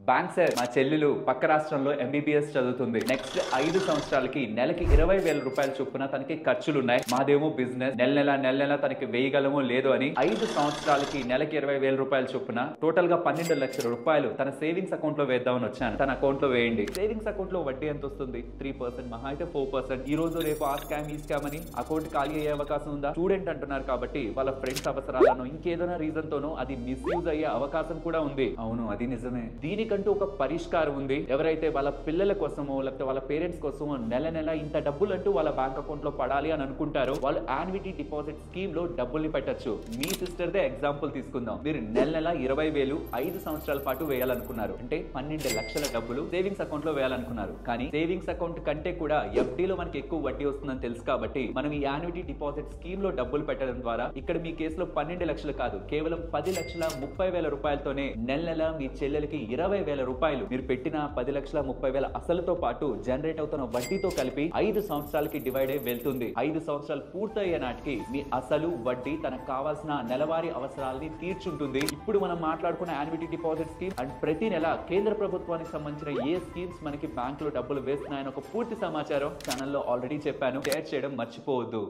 Bank sir మా చెల్లెలు పక్క రాష్ట్రంలో ఎంబీబీఎస్ చదువుతుంది. నెక్స్ట్ 5 సంవత్సరాలకి నెలకి 20,000 రూపాయల చొప్పున తనకి ఖర్చులు ఉన్నాయి. మాదేమో బిజినెస్ నెల నెల తనకి వేయగలమో లేదో అని 5 సంవత్సరాలకి నెలకి 20,000 రూపాయల చొప్పున టోటల్ గా 12 లక్షల రూపాయలు తన సేవింగ్స్ అకౌంట్ లో వేద్దామని వచ్చాను. తన అకౌంట్ లో వేయండి. సేవింగ్స్ అకౌంట్ లో వడ్డీ ఎంత వస్తుంది? 3%, మహా అయితే 4%. ఈ రోజు రేపు ఆ స్కామ్ ఈ స్కామ్ అని అకౌంట్ ఖాళీ అయ్యే అవకాశం ఉందా? స్టూడెంట్ అంటున్నారు కాబట్టి వాళ్ళ ఫ్రెండ్స్ అవసరాలను ఇంకేదైనా రీజన్ తోనో అది మిస్యూజ్ అయ్యే అవకాశం కూడా ఉంది. అవును, అది నిజమే. దీనికంటూ ఒక పరిష్కారం ఉంది. ఎవరైతే వాళ్ళ పిల్లల కోసమో లేకపోతే వాళ్ళ పేరెంట్స్ కోసమో నెల ఇంత డబ్బులు అంటూ వాళ్ళ బ్యాంక్ అకౌంట్ లో పడాలి అని అనుకుంటారో వాళ్ళు యాన్యుటీ డిపాజిట్ స్కీమ్ లో డబ్బుల్ని పెట్టచ్చు. మీ సిస్టర్ దే ఎగ్జాంపుల్ తీసుకుందాం. మీరు నెల 20,000 5 సంవత్సరాల పాటు వేయాలనుకున్నారు. అంటే 12 లక్షల డబ్బులు సేవింగ్స్ అకౌంట్ లో వేయాలనుకున్నారు. కానీ సేవింగ్స్ అకౌంట్ కంటే కూడా ఎఫ్డీ లో మనకి ఎక్కువ వడ్డీ వస్తుందని తెలుసు కాబట్టి మనం ఈ యాన్యుటీ డిపాజిట్ స్కీమ్ లో డబ్బులు పెట్టడం ద్వారా ఇక్కడ మీ కేసులో 12 లక్షలు కాదు, కేవలం 10,30,000 రూపాయలతోనే నెల మీ చెల్లెలకి 20,000 రూపాయలు మీరు పెట్టిన 10,30,000 అసలుతో పాటు జనరేట్ అవుతున్న వడ్డీతో కలిపి 5 సంవత్సరాలకి డివైడ్ అయి వెళ్తుంది. 5 సంవత్సరాలు పూర్తయ్యే నాటికి మీ అసలు వడ్డీ తనకు కావాల్సిన నెలవారీ అవసరాలని తీర్చుంటుంది. ఇప్పుడు మనం మాట్లాడుకున్న యాన్యుటీ డిపాజిట్ స్కీమ్ అండ్ ప్రతి నెల కేంద్ర ప్రభుత్వానికి సంబంధించిన ఏ స్కీమ్స్ మనకి బ్యాంక్ లో డబ్బులు వేస్తున్నాయని ఒక పూర్తి సమాచారం ఛానల్లో ఆల్రెడీ చెప్పాను. షేర్ చేయడం మర్చిపోవద్దు.